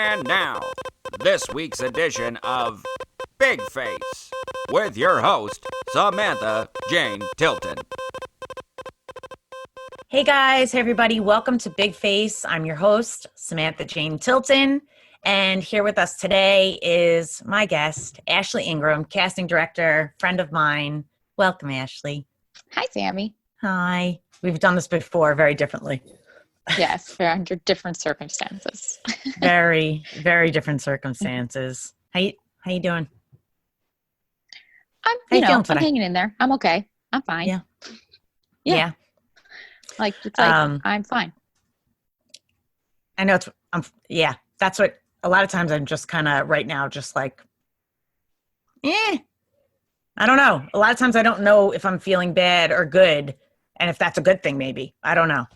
And now, this week's edition of Big Face with your host, Samantha Jane Tilton. Hey guys, hey everybody, welcome to Big Face. I'm your host, Samantha Jane Tilton, and here with us today is my guest, Ashley Ingram, casting director, friend of mine. Welcome, Ashley. Hi, Sammy. Hi. We've done this before, very differently. Yes, we're under different circumstances. Very, very different circumstances. How you doing? I'm hanging in there. I'm okay. I'm fine. Yeah. I'm fine. I know that's what a lot of times I'm just kind of right now, just like, I don't know. A lot of times I don't know if I'm feeling bad or good. And if that's a good thing, maybe, I don't know.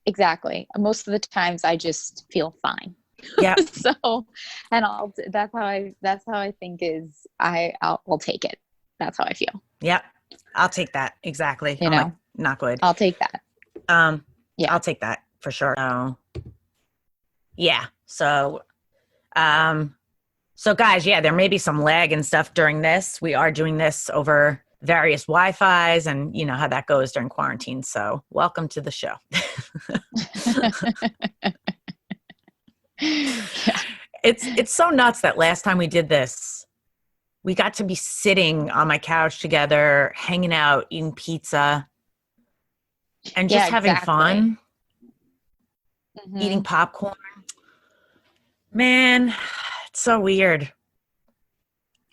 Exactly. Most of the times I just feel fine. Yeah. That's how I think is I'll take it. That's how I feel. Yeah. I'll take that. Exactly. Not good. I'll take that. I'll take that for sure. Yeah. So guys, there may be some lag and stuff during this. We are doing this over various Wi-Fis, and you know how that goes during quarantine. So welcome to the show. Yeah. It's so nuts that last time we did this, we got to be sitting on my couch together, hanging out, eating pizza, and just having fun, eating popcorn. Man, it's so weird.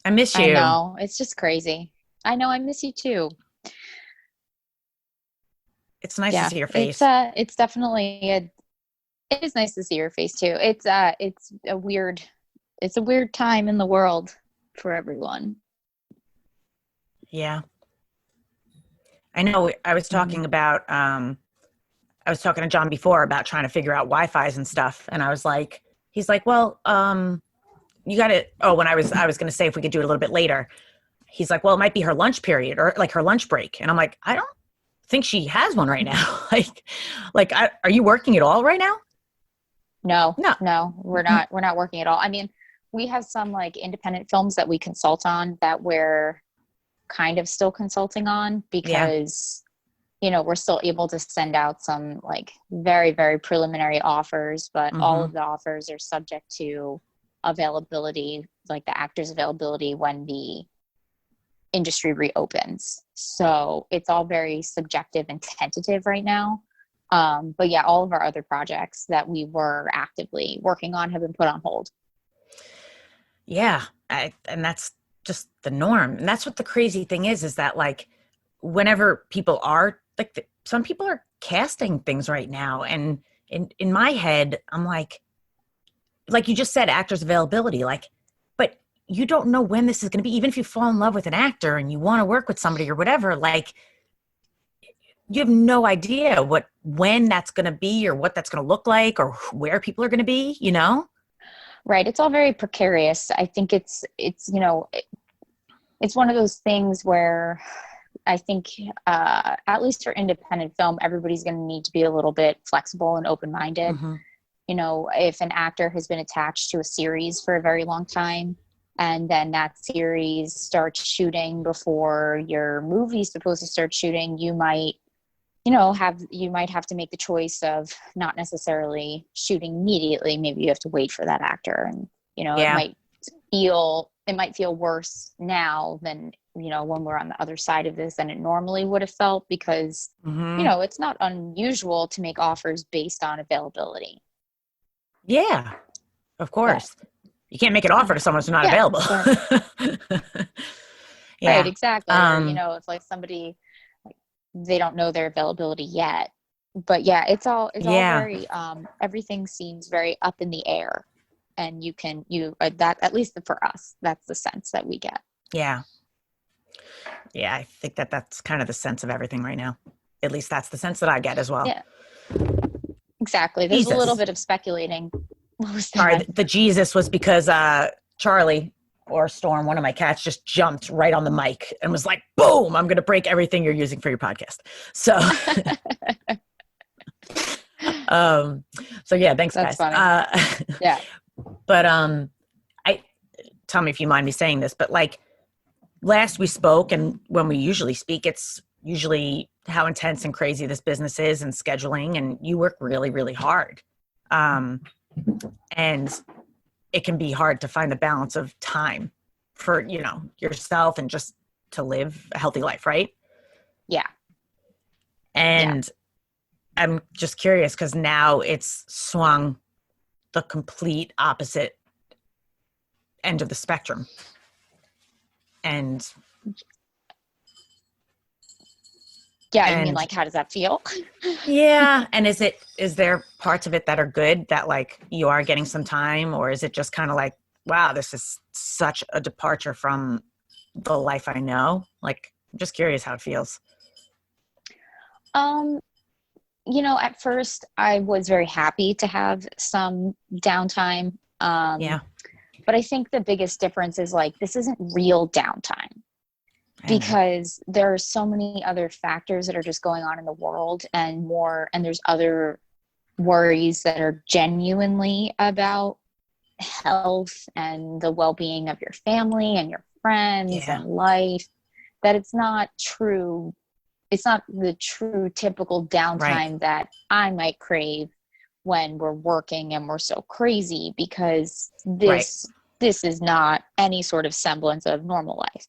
I miss you. I know. It's just crazy. I know. I miss you too. It's nice to see your face. It's definitely it is nice to see your face too. It's a weird time in the world for everyone. Yeah. I know. I was talking about, I was talking to John before about trying to figure out Wi-Fi's and stuff. And I was like, he's like, well, you got it. Oh, when I was going to say if we could do it a little bit later, he's like, well, it might be her lunch period or like her lunch break. And I'm like, I don't think she has one right now. Are you working at all right now? No, we're not working at all. I mean, we have some like independent films that we consult on that we're kind of still consulting on because, we're still able to send out some like very, very preliminary offers, but all of the offers are subject to availability, like the actor's availability when the industry reopens. So it's all very subjective and tentative right now. But yeah, all of our other projects that we were actively working on have been put on hold. Yeah. And that's just the norm. And that's what the crazy thing is that like, whenever people are like, some people are casting things right now. And in my head, I'm like you just said, actors availability, but you don't know when this is going to be. Even if you fall in love with an actor and you want to work with somebody or whatever, like you have no idea when that's going to be or what that's going to look like or where people are going to be, Right. It's all very precarious. I think it's one of those things where I think, at least for independent film, everybody's going to need to be a little bit flexible and open-minded. If an actor has been attached to a series for a very long time, and then that series starts shooting before your movie's supposed to start shooting, you might have to make the choice of not necessarily shooting immediately. Maybe you have to wait for that actor, and it might feel worse now than when we're on the other side of this than it normally would have felt because it's not unusual to make offers based on availability. Yeah, of course. You can't make an offer to someone who's not available. Right, exactly. If like somebody, they don't know their availability yet. But yeah, it's all very, everything seems very up in the air. And that, at least for us, that's the sense that we get. Yeah. Yeah, I think that's kind of the sense of everything right now. At least that's the sense that I get as well. Yeah. Exactly. There's a little bit of speculating. What was that? Sorry, the Jesus was because Charlie or Storm, one of my cats, just jumped right on the mic and was like, boom, I'm going to break everything you're using for your podcast. So, so yeah, thanks That's guys. Funny. Yeah. But I tell me if you mind me saying this, but like last we spoke, and when we usually speak, it's usually how intense and crazy this business is and scheduling, and you work really, really hard. And it can be hard to find the balance of time for, you know, yourself and just to live a healthy life, right? Yeah. And I'm just curious because now it's swung the complete opposite end of the spectrum. And I mean, like, how does that feel? Yeah. And is there parts of it that are good that like you are getting some time, or is it just kind of like, wow, this is such a departure from the life I know? Like, I'm just curious how it feels. You know, at first I was very happy to have some downtime. But I think the biggest difference is like, this isn't real downtime because there are so many other factors that are just going on in the world and there's other worries that are genuinely about health and the well-being of your family and your friends and life, that it's not true. It's not the true typical downtime that I might crave when we're working and we're so crazy, because this is not any sort of semblance of normal life.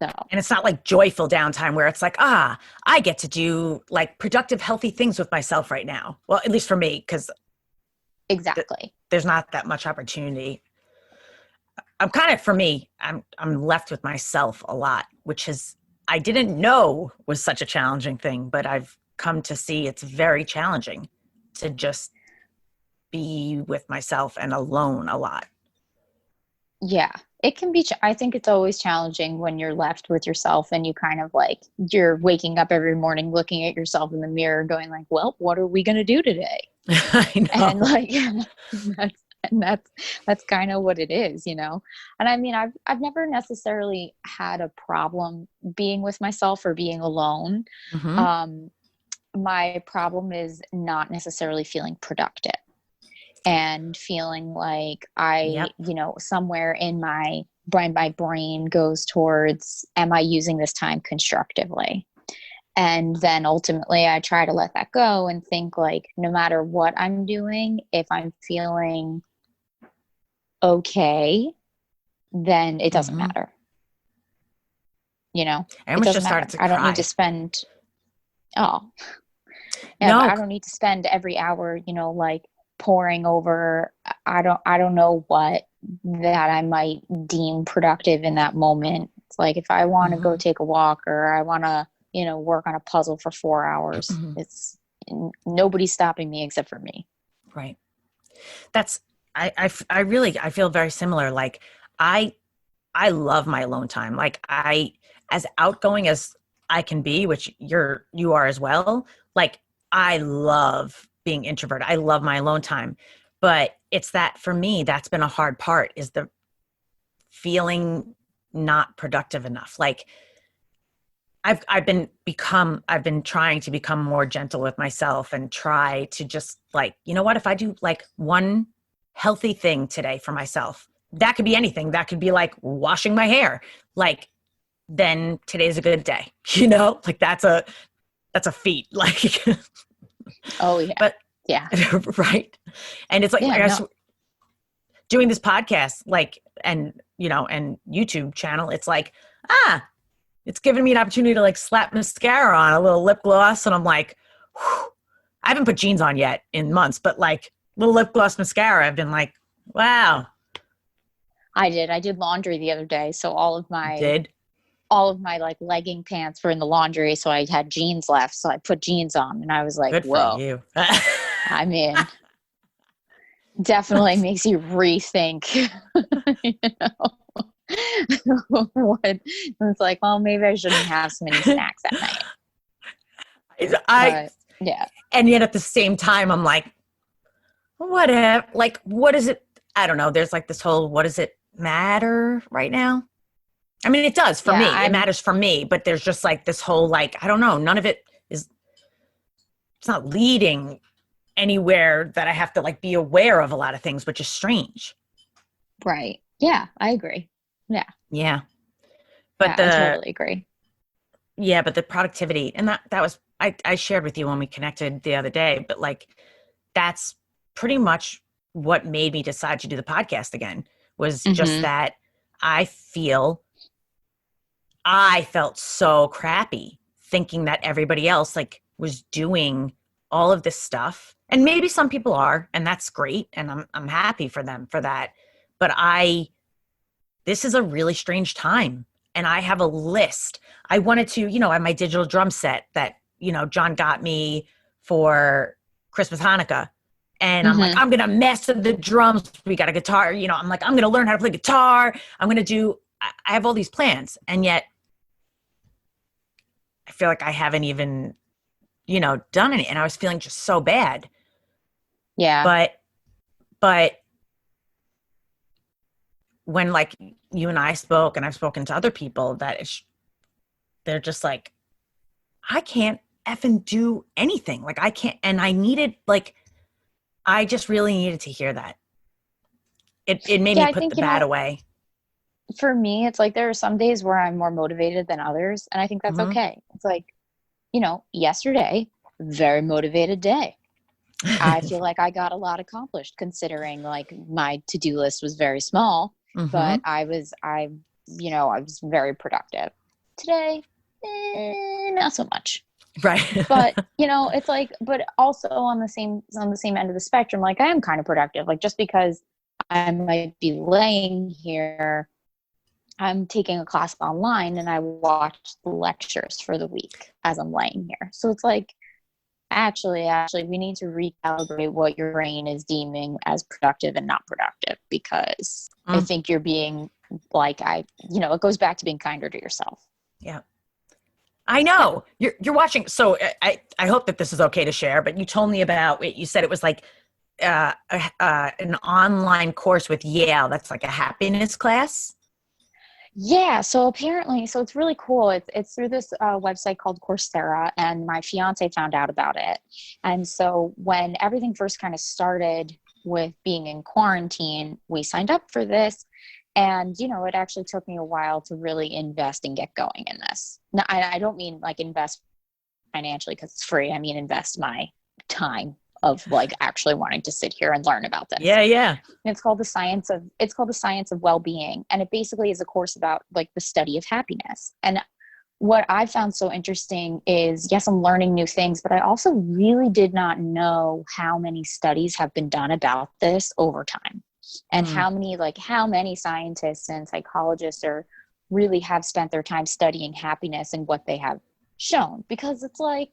So. And it's not like joyful downtime where it's like, I get to do like productive, healthy things with myself right now. Well, at least for me, because exactly, there's not that much opportunity. I'm kind of, for me, I'm left with myself a lot, which is, I didn't know was such a challenging thing, but I've come to see it's very challenging to just be with myself and alone a lot. Yeah, it can be. I think it's always challenging when you're left with yourself and you kind of like, you're waking up every morning looking at yourself in the mirror going like, well, what are we going to do today? I know. And like, that's kind of what it is, you know? And I mean, I've never necessarily had a problem being with myself or being alone. Mm-hmm. My problem is not necessarily feeling productive and feeling like you know, somewhere in my brain goes towards, am I using this time constructively? And then ultimately I try to let that go and think like, no matter what I'm doing, if I'm feeling okay, then it doesn't matter. You know, I almost just started to cry. I don't need to spend, but I don't need to spend every hour, you know, like poring over, I don't know what that I might deem productive in that moment. It's like, if I want to go take a walk or I want to, you know, work on a puzzle for 4 hours, it's nobody's stopping me except for me. Right. That's, I feel very similar. Like I love my alone time. Like as outgoing as I can be, which you are as well. Like I love being introverted. I love my alone time, but it's that for me, that's been a hard part, is the feeling not productive enough. Like I've been trying to become more gentle with myself and try to just like, you know what, if I do like one healthy thing today for myself, that could be anything. That could be like washing my hair. Like, then today's a good day, you know, like that's a feat. Like, oh yeah. But yeah. Right. And it's like, doing this podcast, like, and, you know, and YouTube channel, it's like, it's giving me an opportunity to like slap mascara on, a little lip gloss. And I'm like, whew, I haven't put jeans on yet in months, but like little lip gloss mascara, I've been like, wow. I did laundry the other day. So all of my like legging pants were in the laundry. So I had jeans left. So I put jeans on and I was like, good whoa. For you. I mean, definitely makes you rethink, you know. What it's like, well, maybe I shouldn't have so many snacks at night. Yeah. And yet at the same time, I'm like, whatever. Like, what is it? I don't know. There's like this whole, what does it matter right now? I mean, it does for me. It matters for me, but there's just like this whole, like, I don't know. None of it is, it's not leading anywhere that I have to like be aware of a lot of things, which is strange. Right. Yeah, I agree. Yeah. Yeah. But I totally agree. Yeah, but the productivity, and that was, I shared with you when we connected the other day, but like, that's pretty much what made me decide to do the podcast again, was just that I felt so crappy thinking that everybody else like was doing all of this stuff. And maybe some people are, and that's great. And I'm happy for them for that. But this is a really strange time. And I have a list. I wanted to, I have my digital drum set that, John got me for Christmas, Hanukkah. And I'm like, I'm going to mess with the drums. We got a guitar, I'm like, I'm going to learn how to play guitar. I have all these plans. And yet I feel like I haven't even, done any. And I was feeling just so bad. Yeah. But when like you and I spoke, and I've spoken to other people, they're just like, I can't effing do anything. Like I can't, and I just really needed to hear that. It made me put the bad away. For me, it's like there are some days where I'm more motivated than others, and I think that's okay. It's like, yesterday, very motivated day. I feel like I got a lot accomplished considering like my to-do list was very small, but I was very productive. Today, not so much. Right. But, it's like, but also on the same end of the spectrum, like I am kind of productive. Like just because I might be laying here, I'm taking a class online and I watch the lectures for the week as I'm laying here. So it's like, actually, we need to recalibrate what your brain is deeming as productive and not productive, because I think you're being like, it goes back to being kinder to yourself. Yeah. I know you're watching. So I hope that this is okay to share, but you told me about it. You said it was like an online course with Yale. That's like a happiness class. Yeah. So apparently, it's really cool. It's through this website called Coursera, and my fiance found out about it. And so when everything first kind of started with being in quarantine, we signed up for this. And, it actually took me a while to really invest and get going in this. Now, I don't mean like invest financially because it's free. I mean, invest my time of like actually wanting to sit here and learn about this. Yeah. And it's called the Science of Well-Being. And it basically is a course about like the study of happiness. And what I found so interesting is, yes, I'm learning new things, but I also really did not know how many studies have been done about this over time. And how many scientists and psychologists really have spent their time studying happiness and what they have shown. Because it's like,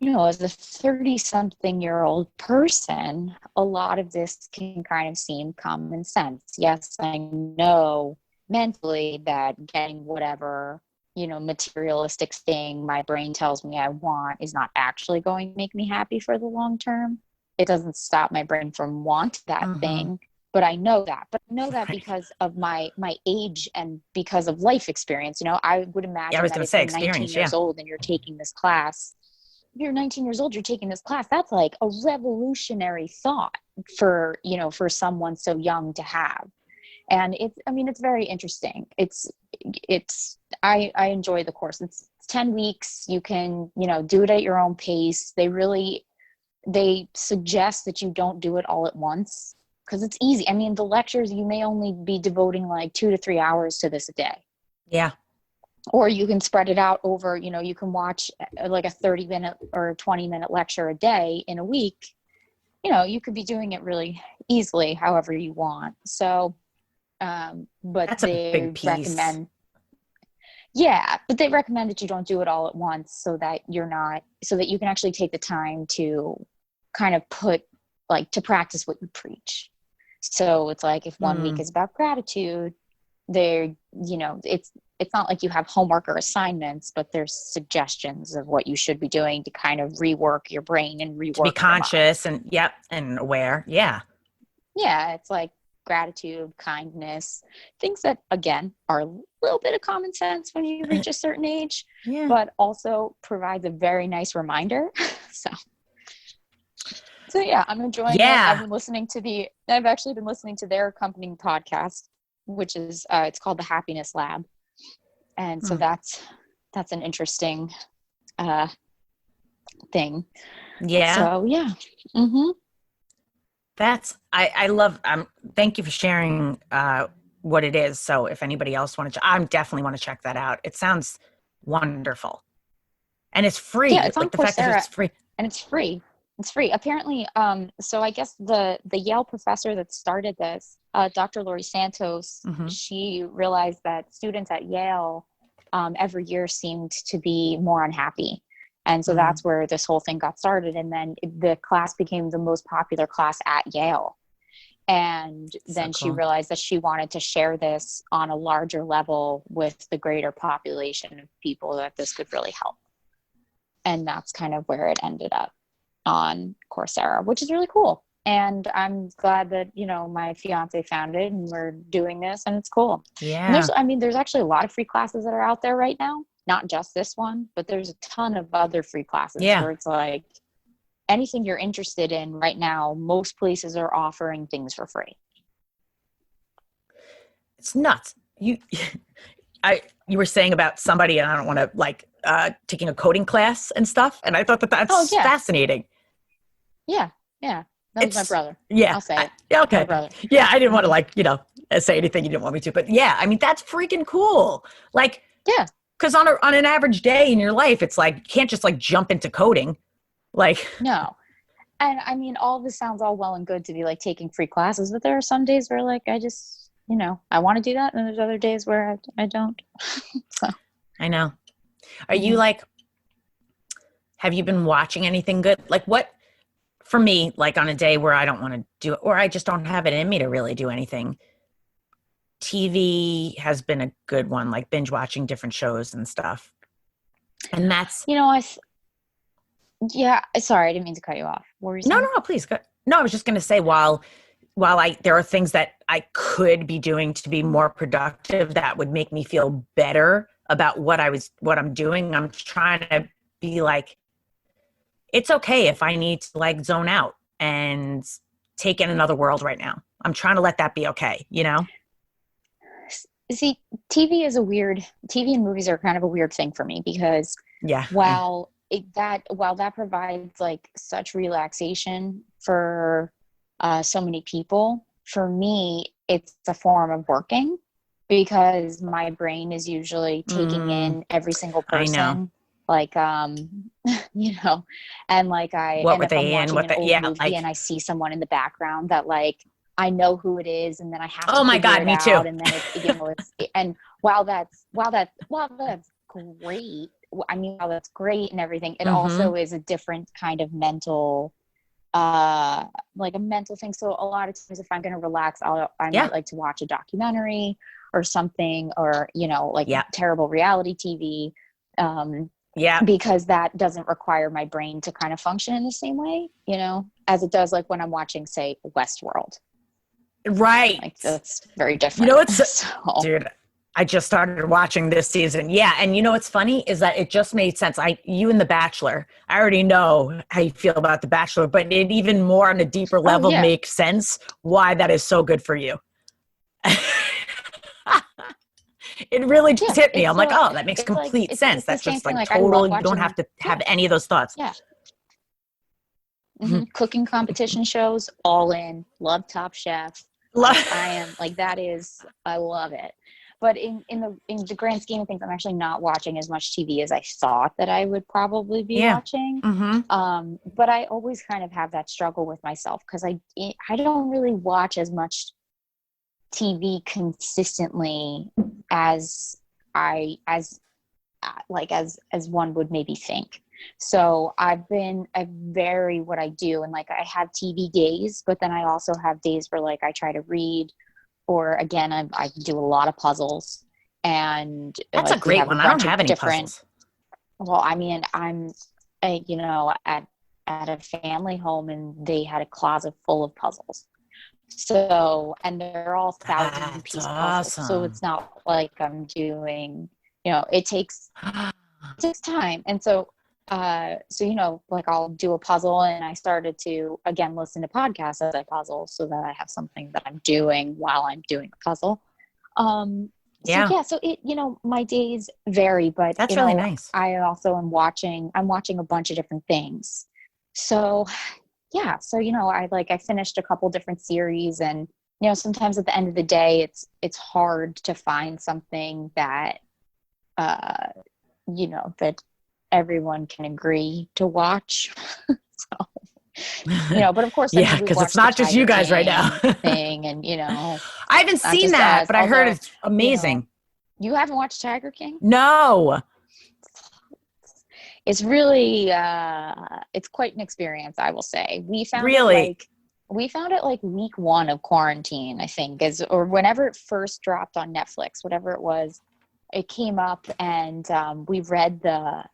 as a 30-something-year-old person, a lot of this can kind of seem common sense. Yes, I know mentally that getting whatever, materialistic thing my brain tells me I want is not actually going to make me happy for the long term. It doesn't stop my brain from want that thing, but I know that. But I know that because of my age and because of life experience. I would imagine that if you're 19 years old and you're taking this class, you're 19 years old, you're taking this class. That's like a revolutionary thought for someone so young to have. And it's very interesting. I enjoy the course. It's 10 weeks. You can, do it at your own pace. They suggest that you don't do it all at once because it's easy. I mean, the lectures, you may only be devoting like 2 to 3 hours to this a day. Yeah. Or you can spread it out over, you can watch like a 30-minute or 20-minute lecture a day in a week. You could be doing it really easily, however you want. So, but that's a big piece. But they recommend that you don't do it all at once so that you can actually take the time to kind of to practice what you preach. So it's like if 1 week is about gratitude, it's not like you have homework or assignments, but there's suggestions of what you should be doing to kind of rework your brain and rework to be conscious and aware. Yeah. Yeah. It's like gratitude, kindness, things that again are a little bit of common sense when you reach a certain age, but also provides a very nice reminder. So So yeah, I'm enjoying it. I've actually been listening to their accompanying podcast, which is it's called The Happiness Lab. And so that's an interesting thing. Yeah. So yeah. Mm-hmm. I love, thank you for sharing what it is. So if anybody else wanted to, I definitely want to check that out. It sounds wonderful. And it's free. Yeah, it's on like the Coursera, fact that it's free. And it's free. It's free. Apparently, so I guess the Yale professor that started this, Dr. Laurie Santos, she realized that students at Yale every year seemed to be more unhappy. And so that's where this whole thing got started. And then the class became the most popular class at Yale. And then she realized that she wanted to share this on a larger level with the greater population of people, that this could really help. And that's kind of where it ended up on Coursera, which is really cool. And I'm glad that, my fiance found it and we're doing this, and it's cool. Yeah. And there's actually a lot of free classes that are out there right now, not just this one, but there's a ton of other free classes where it's like anything you're interested in right now, most places are offering things for free. It's nuts. You were saying about somebody, and I don't want to taking a coding class and stuff. And I thought that's fascinating. Yeah. Yeah. That was my brother. Yeah. I'll say it. Okay. My brother. Yeah. I didn't want to say anything you didn't want me to, but yeah, I mean, that's freaking cool. Yeah. Cause on an average day in your life, it's like, you can't just jump into coding. No. And I mean, all of this sounds all well and good to be taking free classes, but there are some days where I just, I want to do that. And there's other days where I don't. So I know. Are you have you been watching anything good? What, for me, on a day where I don't want to do it, or I just don't have it in me to really do anything, TV has been a good one, binge watching different shows and stuff. And that's, yeah, sorry, I didn't mean to cut you off. What were you saying? No, please go. No, I was just going to say, while there are things that I could be doing to be more productive that would make me feel better about what I'm doing, I'm trying to be it's okay if I need to zone out and take in another world right now. I'm trying to let that be okay, See, TV and movies are kind of a weird thing for me, because while that provides such relaxation for so many people, for me, it's a form of working, because my brain is usually taking in every single person. I know. And what were they in? What movie and I see someone in the background that I know who it is, and then I have to oh my God, me too. And then and while that's great, while that's great and everything, it also is a different kind of mental, a mental thing. So a lot of times, if I'm going to relax, I might like to watch a documentary or something, or terrible reality TV. Because that doesn't require my brain to kind of function in the same way, as it does when I'm watching, say, Westworld. Right. That's very different. Dude, I just started watching this season. Yeah. And what's funny is that it just made sense. You and The Bachelor, I already know how you feel about The Bachelor, but it even more on a deeper level makes sense why that is so good for you. It really just hit me. I'm that makes complete sense. That's just total. You don't have to have any of those thoughts. Yeah. Mm-hmm. Cooking competition shows, all in. Love Top Chef. I love it. But in the grand scheme of things, I'm actually not watching as much TV as I thought that I would probably be watching. Mm-hmm. But I always kind of have that struggle with myself, because I don't really watch as much TV consistently as one would maybe think. So I vary what I do, and I have TV days, but then I also have days where I try to read, or again, I do a lot of puzzles. And that's a great one. I don't have any puzzles. Well, I mean, I'm at a family home, and they had a closet full of puzzles. So, and they're all 1,000-piece puzzles. So it's not I'm doing, it takes time. And so So, you know, like I'll do a puzzle, and I started to, again, listen to podcasts as I puzzle so that I have something that I'm doing while I'm doing the puzzle. So it, you know, my days vary, but that's really nice. I also I'm watching a bunch of different things. So yeah, so, you know, I finished a couple different series, and, you know, sometimes at the end of the day, it's hard to find something that, you know, that everyone can agree to watch. So, you know, but of course, yeah, because it's not just you guys right now. thing, and, you know, I haven't seen that, but I heard it's amazing. You haven't watched Tiger King? No. It's really, it's quite an experience, I will say. We found it like week 1 of quarantine, I think, or whenever it first dropped on Netflix, whatever it was, it came up, and we read the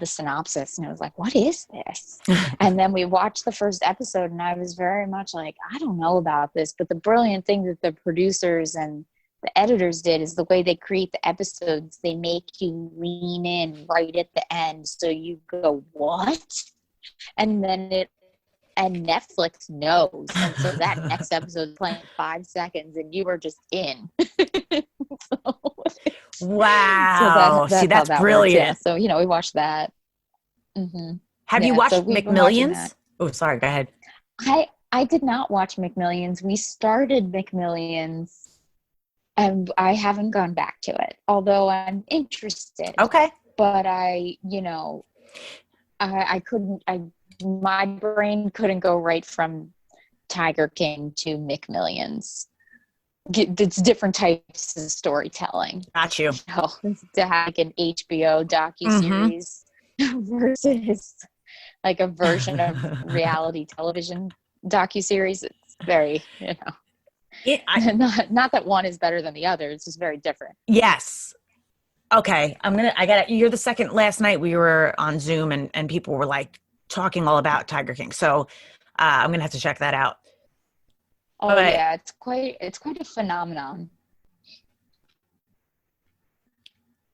synopsis, and it was like, what is this? And then we watched the first episode, and I was very much like, I don't know about this, but the brilliant thing that the producers and the editors did is the way they create the episodes, they make you lean in right at the end, so you go, what? And then Netflix knows, and so that next episode is playing 5 seconds, and you were just in. Wow. See, that's brilliant. Yeah. So, you know, we watched that. Mm-hmm. Have you watched McMillions? Oh, sorry. Go ahead. I did not watch McMillions. We started McMillions, and I haven't gone back to it, although I'm interested. Okay. But I couldn't, my brain couldn't go right from Tiger King to McMillions. It's different types of storytelling. Got you. To have like an HBO docuseries versus like a version of reality television docuseries. It's very, you know, not that one is better than the other. It's just very different. Yes. Okay. You're the second. Last night we were on Zoom, and people were like talking all about Tiger King. So I'm going to have to check that out. Oh, yeah, it's quite a phenomenon.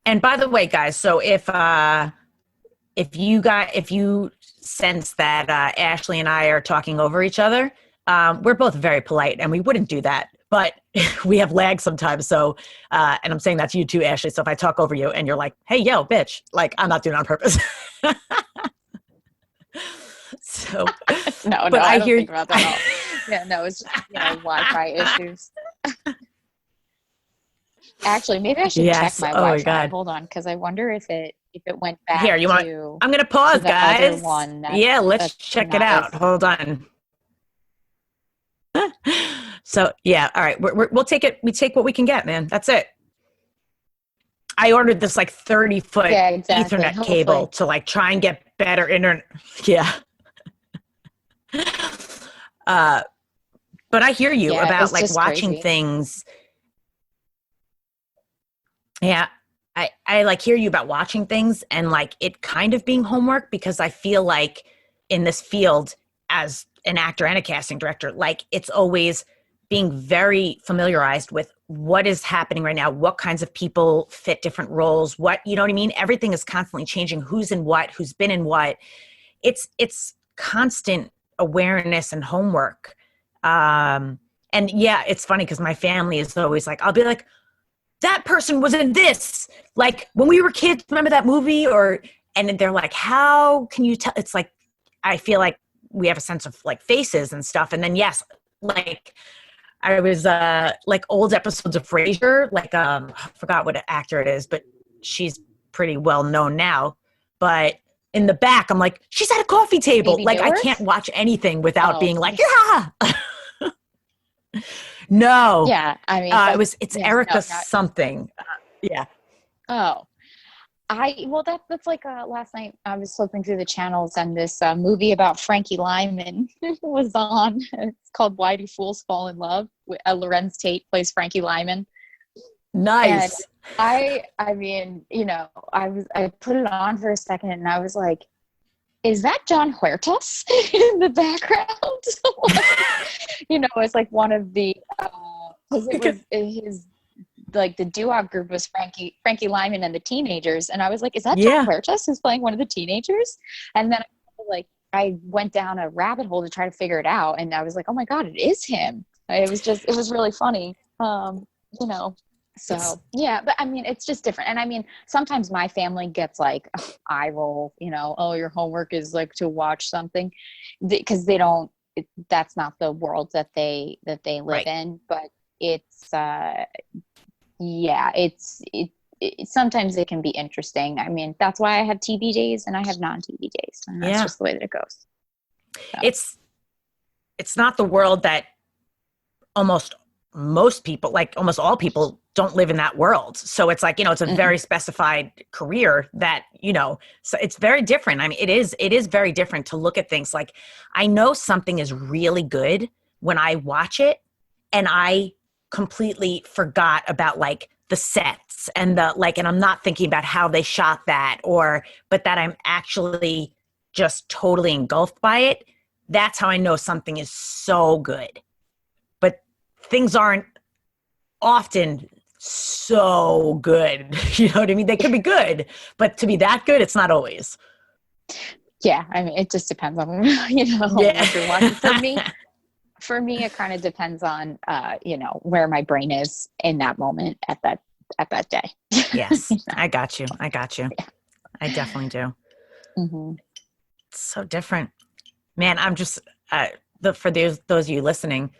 And by the way, guys, so if you sense that Ashley and I are talking over each other, we're both very polite, and we wouldn't do that, but we have lag sometimes. So, and I'm saying that to you too, Ashley. So if I talk over you and you're like, "Hey, yo, bitch," like, I'm not doing it on purpose. So no, but I don't think about that at all. Yeah, no, it's just, you know, Wi-Fi issues. Actually, maybe I should check my Wi-Fi. God. Hold on, because I wonder if it went back. Here, I'm going to pause, guys. Yeah, let's check it out. Hold on. So yeah, all right. We'll take it. We take what we can get, man. That's it. I ordered this like 30-foot Ethernet cable to like try and get better internet. Yeah. But I hear you about like watching crazy things. Yeah. I like hear you about watching things and like it kind of being homework, because I feel like in this field as an actor and a casting director, like it's always being very familiarized with what is happening right now, what kinds of people fit different roles, what, you know what I mean? Everything is constantly changing, who's in what, who's been in what. It's constant awareness and homework. And yeah, it's funny because my family is always like, I'll be like, that person was in this, like when we were kids, remember that movie? And they're like, how can you tell? It's like, I feel like we have a sense of like faces and stuff. And then, yes, like I was like old episodes of Frasier, like I forgot what actor it is, but she's pretty well known now. But in the back, I'm like, she's at a coffee table. Baby like Doors? I can't watch anything without being like, yeah. No. Yeah, I mean, it's Erica something. Yeah. Oh, that's like last night I was flipping through the channels and this movie about Frankie Lyman was on. It's called Why Do Fools Fall in Love? Lorenz Tate plays Frankie Lyman. Nice. And I mean, you know, I put it on for a second and I was like, is that John Huertas in the background? You know, it's like one of the, because it was his like the doo-wop group was Frankie Lyman and the Teenagers. And I was like, is that Yeah. John Huertas who's playing one of the teenagers? And then I went down a rabbit hole to try to figure it out. And I was like, oh my God, it is him. It was really funny. So yeah, but I mean, it's just different. And I mean, sometimes my family gets like eye roll, oh, your homework is like to watch something, because that's not the world that they live Right. in. But it's, sometimes it can be interesting. I mean, that's why I have TV days and I have non-TV days. And that's just the way that it goes. So. It's not the world that almost most people, like almost all people, don't live in that world. So it's like, it's a very specified career that, so it's very different. I mean, it is very different to look at things. Like, I know something is really good when I watch it and I completely forgot about like the sets and and I'm not thinking about how they shot that, but that I'm actually just totally engulfed by it. That's how I know something is so good. But things aren't often so good. You know what I mean? They could be good, but to be that good, it's not always. Yeah. I mean, it just depends on, what you're watching. For me, it kind of depends on, where my brain is in that moment at that day. Yes. I got you. Yeah. I definitely do. Mm-hmm. It's so different, man. I'm just, for those of you listening,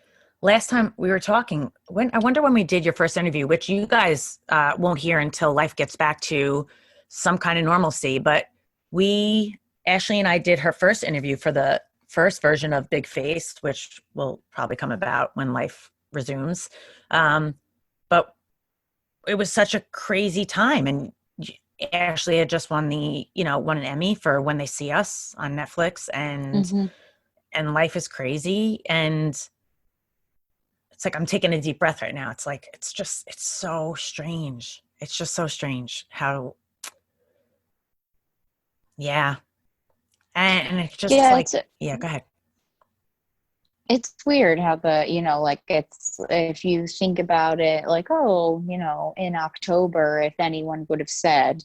last time we were talking, I wonder when we did your first interview, which you guys won't hear until life gets back to some kind of normalcy. But Ashley and I did her first interview for the first version of Big Face, which will probably come about when life resumes. But it was such a crazy time. And Ashley had just won an Emmy for When They See Us on Netflix. And life is crazy. And it's like, I'm taking a deep breath right now. It's like, it's so strange. It's just so strange how, yeah. And it's just go ahead. It's weird how it's, if you think about it, like, oh, in October, if anyone would have said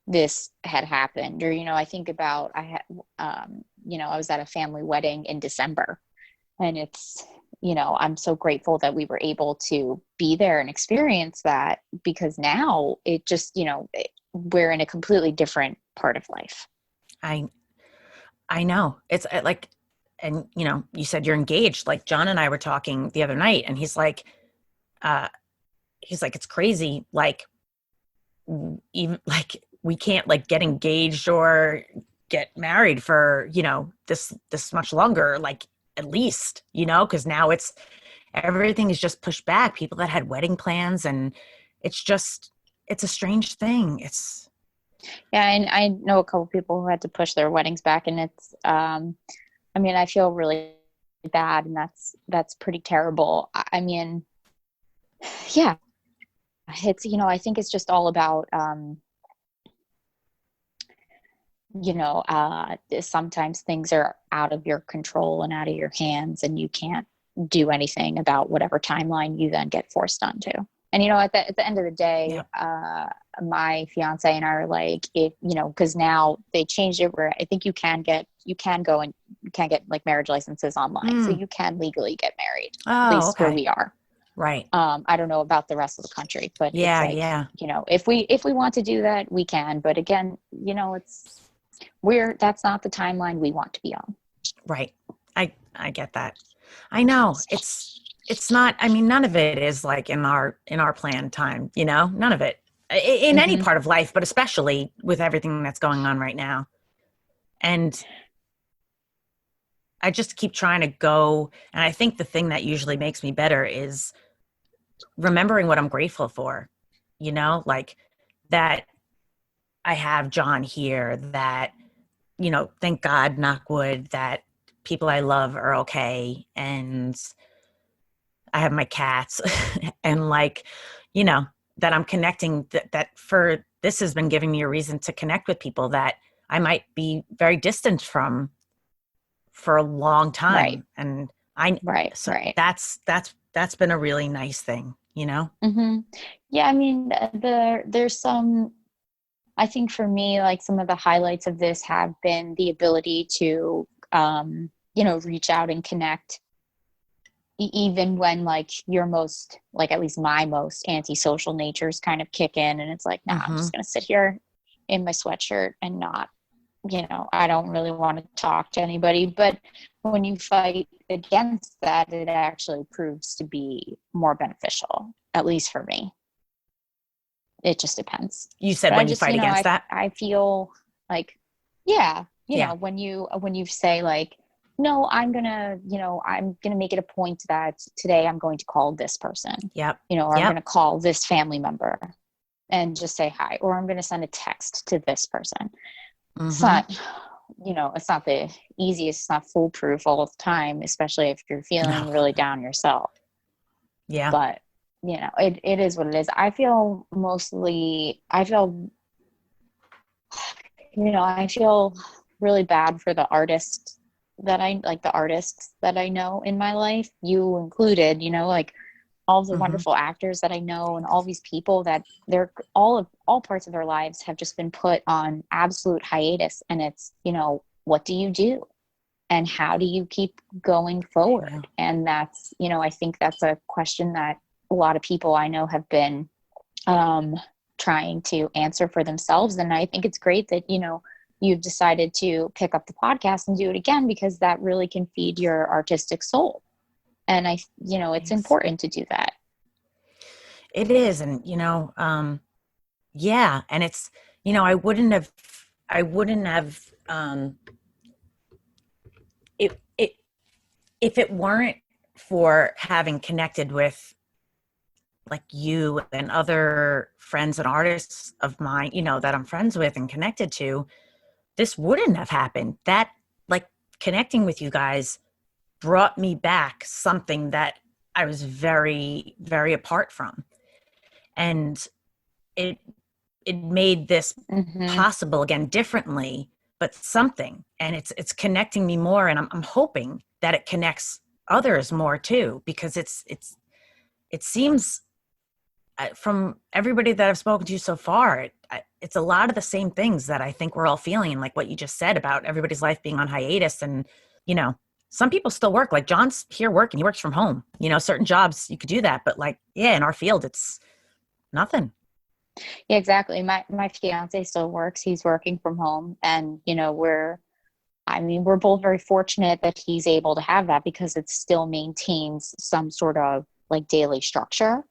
this had happened, or, I think about, I was at a family wedding in December, and it's, I'm so grateful that we were able to be there and experience that, because now it just, we're in a completely different part of life. I know. It's like, and you said you're engaged. Like, John and I were talking the other night, and he's like, it's crazy. Like, even like we can't like get engaged or get married for, this much longer, like at least, because now everything is just pushed back. People that had wedding plans, and it's a strange thing. Yeah. And I know a couple people who had to push their weddings back, and it's, I mean, I feel really bad, and that's pretty terrible. I mean, yeah, it's, I think it's just all about, sometimes things are out of your control and out of your hands, and you can't do anything about whatever timeline you then get forced onto. And, at the end of the day, my fiance and I are like, because now they changed it where I think you can get like marriage licenses online. So you can legally get married, at least where we are. Right. I don't know about the rest of the country, but if we want to do that, we can. But again, that's not the timeline we want to be on. Right. I get that. I know it's not, I mean, none of it is like in our planned time, none of it in any part of life, but especially with everything that's going on right now. And I just keep trying to go. And I think the thing that usually makes me better is remembering what I'm grateful for, like that I have John here, that, thank God, knock wood, that people I love are okay. And I have my cats and that I'm connecting, that for this has been giving me a reason to connect with people that I might be very distant from for a long time. Right. And that's been a really nice thing you know? Mm-hmm. Yeah, I mean, there's some, I think for me, like some of the highlights of this have been the ability to, reach out and connect, even when like your most, like at least my most antisocial natures kind of kick in, and it's like, nah, I'm just gonna sit here in my sweatshirt and not, I don't really want to talk to anybody. But when you fight against that, it actually proves to be more beneficial, at least for me. It just depends. You said when you fight against that? I feel like, yeah, when you say like, no, I'm gonna make it a point that today I'm going to call this person. Yep. Or I'm gonna call this family member and just say hi, or I'm gonna send a text to this person. It's not, it's not the easiest, it's not foolproof all the time, especially if you're feeling really down yourself. Yeah. But it is what it is. I feel really bad for the artists that I know in my life, you included, like all the wonderful actors that I know, and all these people that they're all parts of their lives have just been put on absolute hiatus. And it's, what do you do? And how do you keep going forward? Yeah. And that's, I think that's a question that a lot of people I know have been trying to answer for themselves. And I think it's great that, you've decided to pick up the podcast and do it again, because that really can feed your artistic soul. And it's important to do that. It is. And, yeah. And it's, I wouldn't have, if it weren't for having connected with like you and other friends and artists of mine, that I'm friends with and connected to, this wouldn't have happened. That, like, connecting with you guys brought me back something that I was very, very apart from. And it made this possible again, differently, but something. And it's connecting me more. And I'm hoping that it connects others more too, because it seems from everybody that I've spoken to so far, it's a lot of the same things that I think we're all feeling, like what you just said about everybody's life being on hiatus. And, some people still work, like John's here working, he works from home, certain jobs you could do that, but like, yeah, in our field, it's nothing. Yeah, exactly. My fiance still works. He's working from home, and, we're both very fortunate that he's able to have that, because it still maintains some sort of like daily structure.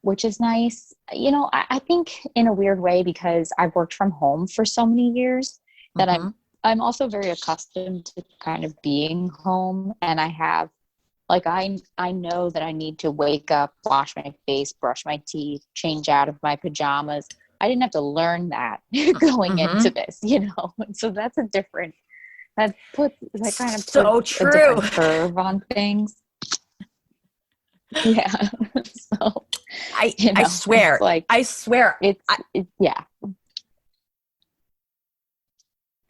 Which is nice. I think in a weird way, because I've worked from home for so many years, that I'm also very accustomed to kind of being home. And I have, like, I know that I need to wake up, wash my face, brush my teeth, change out of my pajamas. I didn't have to learn that going into this, And so that kind of puts a different curve on things. Yeah. So I swear,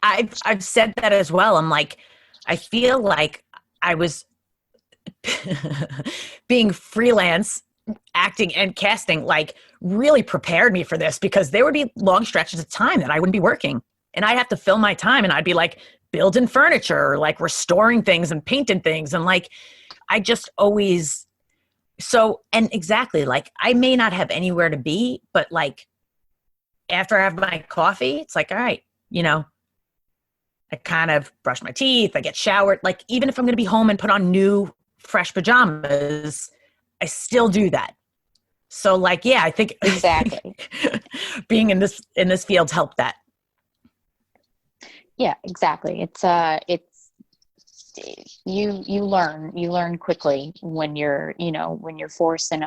I've said that as well. I'm like, I feel like I was being freelance acting and casting, like, really prepared me for this, because there would be long stretches of time that I wouldn't be working, and I'd have to fill my time, and I'd be like building furniture, or like restoring things and painting things. And like, I just always, and exactly, like, I may not have anywhere to be, but like after I have my coffee, it's like, all right, I kind of brush my teeth, I get showered. Like, even if I'm going to be home and put on new fresh pajamas, I still do that. So like, yeah, I think exactly being in this field helped that. Yeah, exactly. It's you learn quickly when you're forced in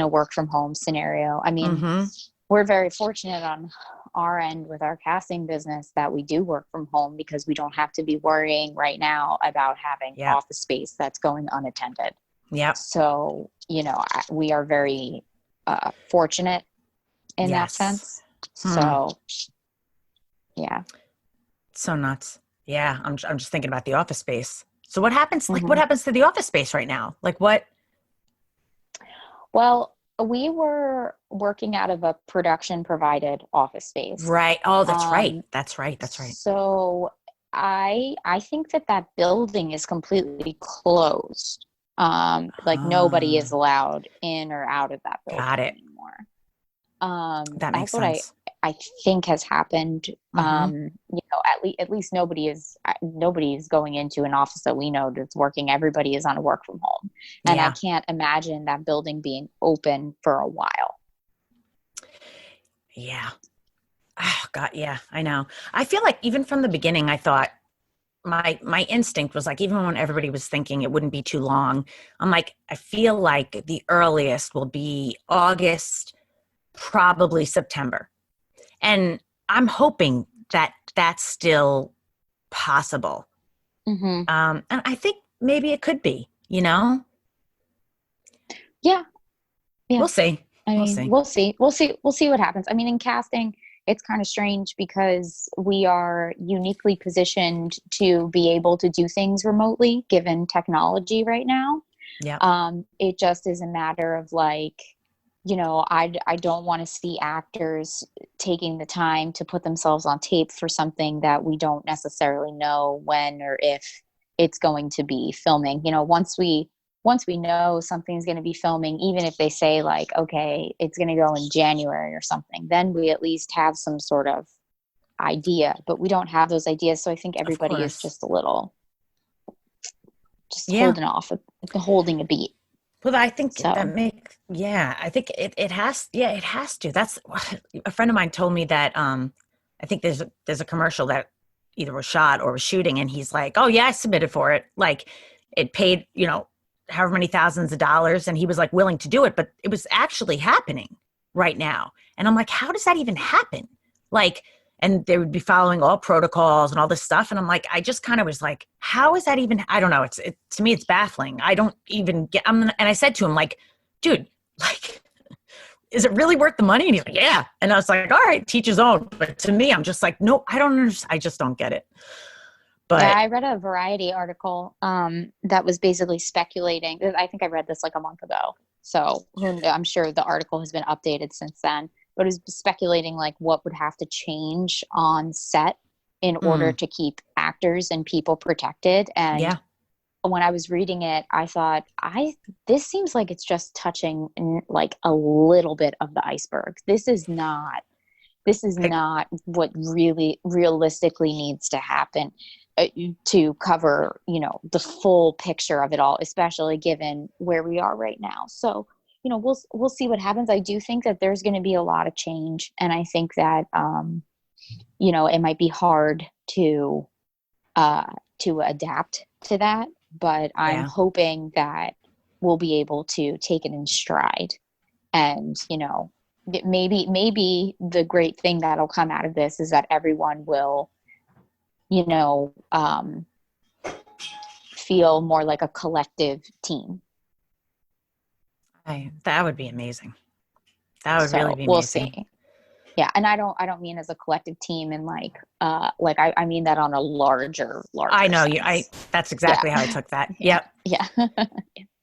a work from home scenario. I mean, we're very fortunate on our end with our casting business that we do work from home, because we don't have to be worrying right now about having office space that's going unattended. Yeah. So, we are very fortunate in that sense. So, yeah. So nuts. Yeah. I'm just thinking about the office space. So what happens? Like, what happens to the office space right now? Like, what? Well, we were working out of a production provided office space. Right. Oh, that's right. That's right. That's right. So I think that building is completely closed. Like nobody is allowed in or out of that building anymore. That makes that's sense. What I think has happened. At least nobody is going into an office that we know that's working. Everybody is on a work from home. And I can't imagine that building being open for a while. Yeah. Oh, God. Yeah, I know. I feel like even from the beginning, I thought my instinct was like, even when everybody was thinking it wouldn't be too long, I'm like, I feel like the earliest will be August, probably September. And I'm hoping that that's still possible. Mm-hmm. And I think maybe it could be, Yeah. We'll see. We'll see what happens. I mean, in casting, it's kind of strange because we are uniquely positioned to be able to do things remotely given technology right now. Yeah. It just is a matter of like, I don't want to see actors taking the time to put themselves on tape for something that we don't necessarily know when or if it's going to be filming. Once we know something's going to be filming, even if they say like, okay, it's going to go in January or something, then we at least have some sort of idea, but we don't have those ideas. So I think everybody is just a little, holding a beat. Well, I think I think it has to. That's a friend of mine told me that, I think there's a commercial that either was shot or was shooting, and he's like, oh yeah, I submitted for it. Like it paid, however many thousands of dollars, and he was like willing to do it, but it was actually happening right now. And I'm like, how does that even happen? Like, and they would be following all protocols and all this stuff. And I'm like, I just kind of was like, how is that even, I don't know. To me, it's baffling. I don't even get, and I said to him like, dude, like, is it really worth the money? And he's like, yeah. And I was like, all right, teach his own. But to me, I'm just like, no, I don't understand. I just don't get it. But yeah, I read a Variety article that was basically speculating. I think I read this like a month ago. So I'm sure the article has been updated since then. But it was speculating like what would have to change on set in order to keep actors and people protected. And when I was reading it, I thought, this seems like it's just touching like a little bit of the iceberg. This is not what really realistically needs to happen to cover, the full picture of it all, especially given where we are right now. So, we'll see what happens. I do think that there's going to be a lot of change. And I think that, it might be hard to adapt to that, but I'm hoping that we'll be able to take it in stride. And, maybe the great thing that'll come out of this is that everyone will, feel more like a collective team. That would be amazing. That would really be amazing. We'll see. Yeah, and I don't mean as a collective team and I mean that on a larger. I know sense. That's exactly how I took that. Yep. Yeah.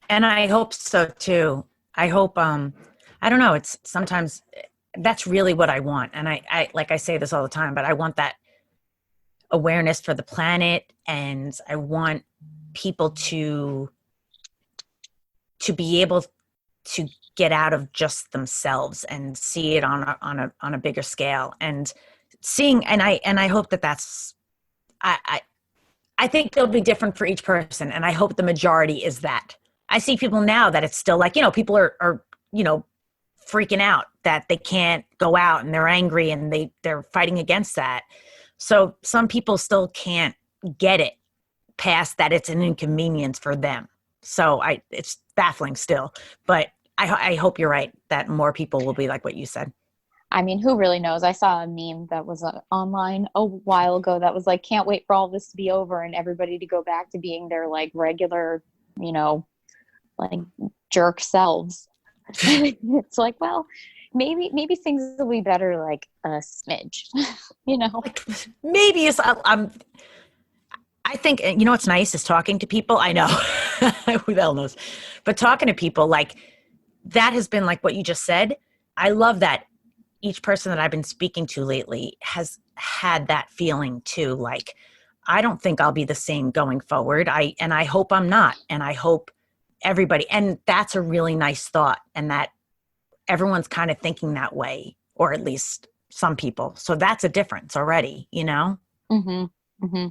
And I hope so too. I hope. I don't know. It's sometimes that's really what I want, and I like I say this all the time, but I want that awareness for the planet, and I want people to be able to get out of just themselves and see it on a bigger scale, and seeing, and I hope that's, I think it'll be different for each person. And I hope the majority is that. I see people now that it's still like, people are freaking out that they can't go out and they're angry and they're fighting against that. So some people still can't get it past that it's an inconvenience for them. So it's baffling still, but I hope you're right that more people will be like what you said. I mean, who really knows? I saw a meme that was online a while ago that was like, can't wait for all this to be over and everybody to go back to being their like regular, like jerk selves. It's like, well, maybe things will be better like a smidge, Like, maybe it's, I think, what's nice is talking to people. I know who the hell knows, but talking to people, like, that has been like what you just said. I love that each person that I've been speaking to lately has had that feeling too. Like, I don't think I'll be the same going forward. I hope I'm not. And I hope everybody, and that's a really nice thought, and that everyone's kind of thinking that way, or at least some people. So that's a difference already, you know? Mm-hmm. Mm-hmm.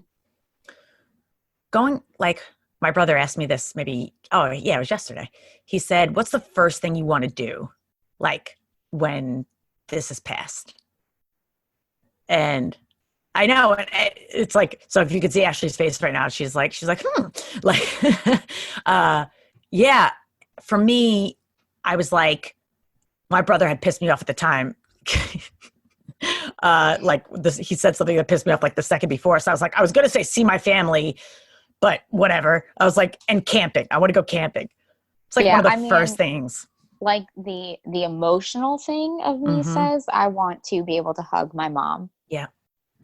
Going, like, my brother asked me this maybe, it was yesterday. He said, what's the first thing you want to do? Like, when this is passed? And I know, it's like, so if you could see Ashley's face right now, she's like, like, yeah, for me, I was like, my brother had pissed me off at the time. He said something that pissed me off like the second before. So I was like, I was going to say, see my family, but whatever. I was like, and camping. I want to go camping. It's like one of the first things. Like the emotional thing of me says, I want to be able to hug my mom. Yeah,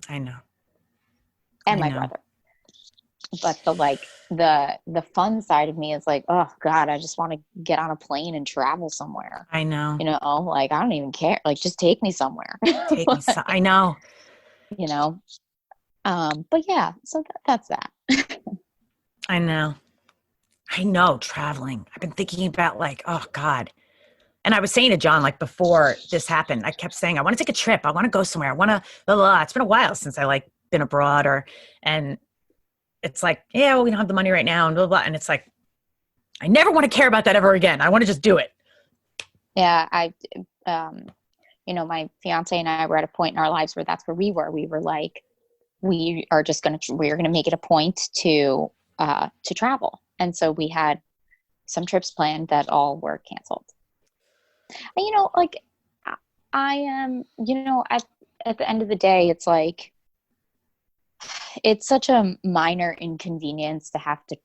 I know. And my brother. But the fun side of me is like, oh God, I just want to get on a plane and travel somewhere. I know. You know, like, I don't even care. Like, just take me somewhere. I know. You know? But yeah, so that's that. I know, traveling. I've been thinking about like, oh God. And I was saying to John, like, before this happened, I kept saying, I want to take a trip. I want to go somewhere. I want to, blah, blah, blah. It's been a while since I like been abroad and it's like, yeah, well, we don't have the money right now and blah, blah, blah. And it's like, I never want to care about that ever again. I want to just do it. Yeah. My fiance and I were at a point in our lives where that's where we were. We were like, we're going to make it a point to travel. And so we had some trips planned that all were canceled. And, like, I am, at the end of the day, it's like, it's such a minor inconvenience to have to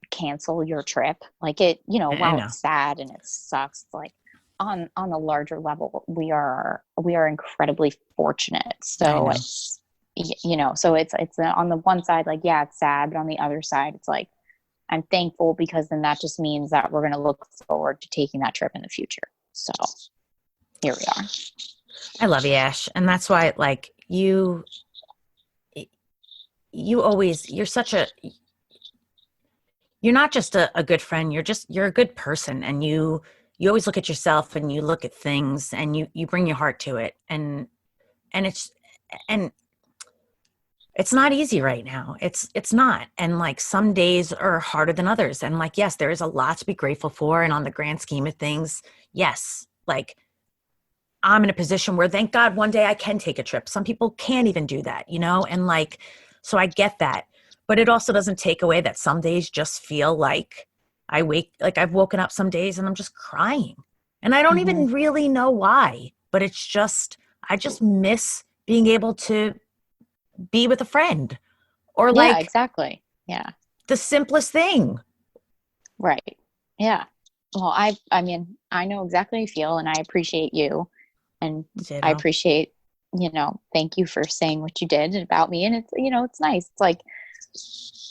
cancel your trip. Like, it, while it's sad and it sucks, like, on a larger level, we are incredibly fortunate. So it's, so it's on the one side, like, yeah, it's sad, but on the other side, it's like, I'm thankful because then that just means that we're going to look forward to taking that trip in the future. So here we are. I love you, Ash. And that's why, like, you're not just a good friend. You're a good person. And you always look at yourself and you look at things and you bring your heart to it. And it's not easy right now. It's not. And like, some days are harder than others. And like, yes, there is a lot to be grateful for. And on the grand scheme of things, yes, like, I'm in a position where, thank God, one day I can take a trip. Some people can't even do that, and like, so I get that, but it also doesn't take away that some days just feel like I've woken up some days and I'm just crying and I don't even really know why, but it's just, I just miss being able to be with a friend or like, yeah, exactly. Yeah. The simplest thing. Right. Yeah. Well, I mean, I know exactly how you feel and I appreciate you and I appreciate, thank you for saying what you did about me. And it's, it's nice. It's like,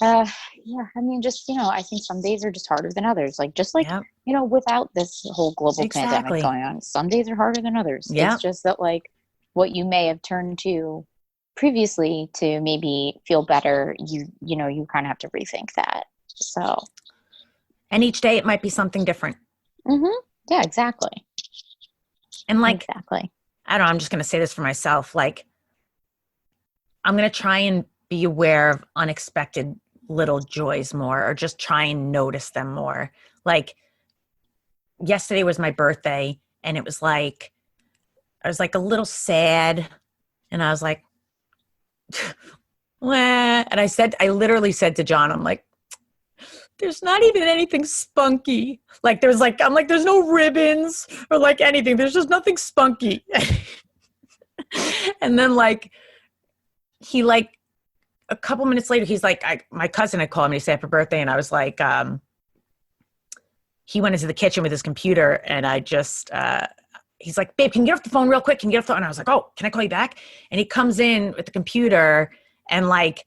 yeah, I mean, just, I think some days are just harder than others. Like, just like, without this whole global pandemic going on, some days are harder than others. Yeah. It's just that, like, what you may have turned to previously to maybe feel better, you kind of have to rethink that. So. And each day it might be something different. Mm-hmm. Yeah, exactly. And like, exactly. I don't know, I'm just going to say this for myself. Like, I'm going to try and be aware of unexpected little joys more, or just try and notice them more. Like, yesterday was my birthday and it was like, I was like a little sad and I was like, wah. And I literally said to John, I'm like, there's not even anything spunky. Like, there's no ribbons or like anything. There's just nothing spunky. And then like, he like, a couple minutes later, he's like, my cousin had called me to say happy birthday. And I was like, he went into the kitchen with his computer and I just, he's like, babe, can you get off the phone real quick? Can you get off the phone? And I was like, oh, can I call you back? And he comes in with the computer and like,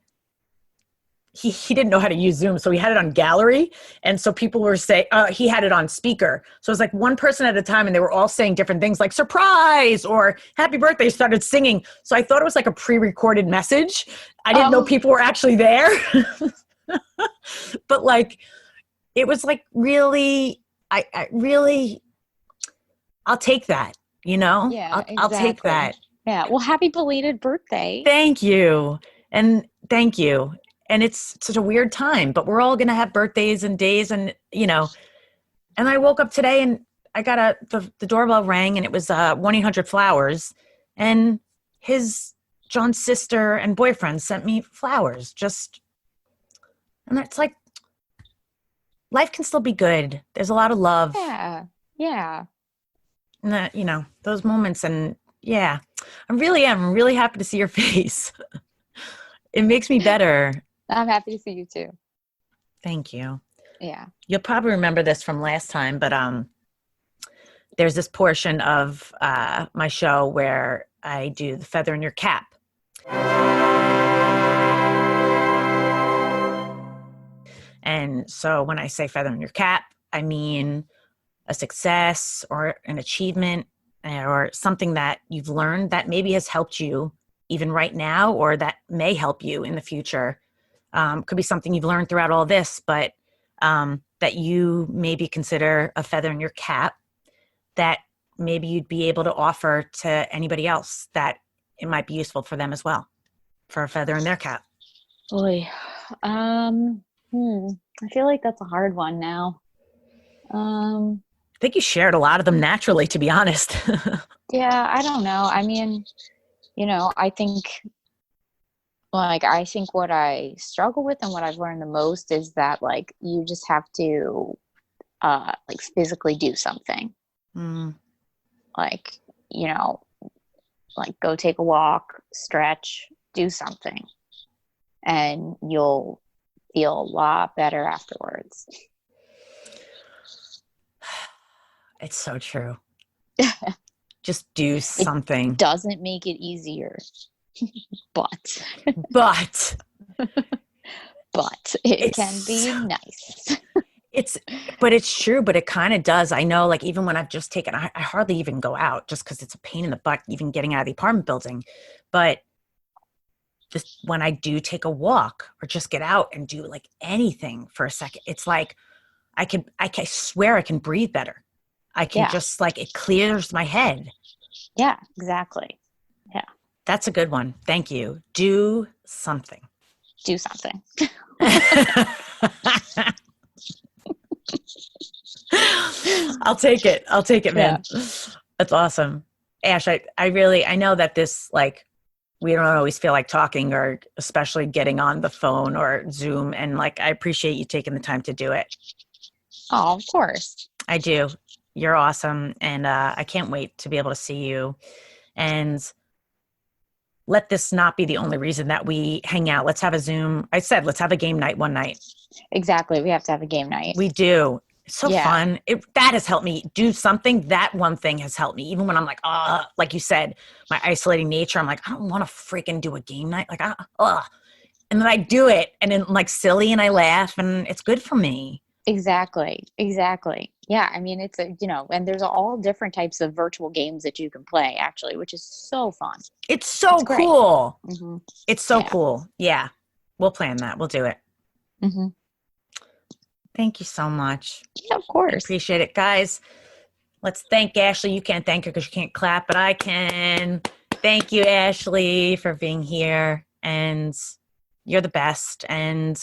he didn't know how to use Zoom, so he had it on gallery, and so people were saying he had it on speaker. So it was like one person at a time, and they were all saying different things like "surprise" or "happy birthday." Started singing, so I thought it was like a pre-recorded message. I didn't know people were actually there, but like it was like really, I really, I'll take that. You know, Yeah, exactly. I'll take that. Yeah. Well, happy belated birthday. Thank you. And thank you. And it's such a weird time, but we're all going to have birthdays and days and, you know, and I woke up today and I got the doorbell rang and it was 1-800-Flowers, and John's sister and boyfriend sent me flowers and it's like, life can still be good. There's a lot of love. Yeah. Yeah. And that, you know, those moments, and yeah, I'm really happy to see your face. It makes me better. I'm happy to see you too. Thank you. Yeah. You'll probably remember this from last time, but there's this portion of my show where I do the feather in your cap. And so when I say feather in your cap, I mean a success or an achievement or something that you've learned that maybe has helped you even right now, or that may help you in the future. Could be something you've learned throughout all this, but that you maybe consider a feather in your cap that maybe you'd be able to offer to anybody else, that it might be useful for them as well, for a feather in their cap. Boy, I feel like that's a hard one now. I think you shared a lot of them naturally, to be honest. Yeah, I don't know. I mean, you know, I think what I struggle with and what I've learned the most is that like you just have to like physically do something. Like, you know, like go take a walk, stretch, do something, and you'll feel a lot better afterwards. It's so true. Just do something. It doesn't make it easier, but it can be nice. It's true, but it kind of does. I know, like, even when I've just taken, I hardly even go out just because it's a pain in the butt, even getting out of the apartment building. But just when I do take a walk or just get out and do like anything for a second, it's like, I swear I can breathe better. I can just like, it clears my head. Yeah, exactly. Yeah. That's a good one. Thank you. Do something. Do something. I'll take it, man. Yeah. That's awesome. Ash, I know that this, like, we don't always feel like talking, or especially getting on the phone or Zoom. And like, I appreciate you taking the time to do it. Oh, of course. I do. You're awesome. And I can't wait to be able to see you. And let this not be the only reason that we hang out. Let's have a Zoom. I said, let's have a game night one night. Exactly. We have to have a game night. We do. It's so fun. That has helped me do something. That one thing has helped me. Even when I'm like, like you said, my isolating nature, I'm like, I don't want to freaking do a game night. Like, and then I do it, and then I'm like silly, and I laugh, and it's good for me. Exactly. Yeah. I mean, it's and there's all different types of virtual games that you can play, actually, which is so fun. It's so cool. Mm-hmm. It's so cool. Yeah. We'll plan that. We'll do it. Mm-hmm. Thank you so much. Yeah, of course. I appreciate it. Guys, let's thank Ashley. You can't thank her because you can't clap, but I can. Thank you, Ashley, for being here. And you're the best. And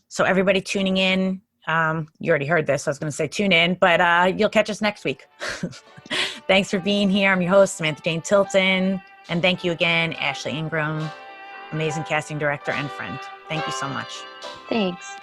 so everybody tuning in, you already heard this. I was going to say tune in, but you'll catch us next week. Thanks for being here. I'm your host, Samantha Jane Tilton. And thank you again, Ashley Ingram, amazing casting director and friend. Thank you so much. Thanks.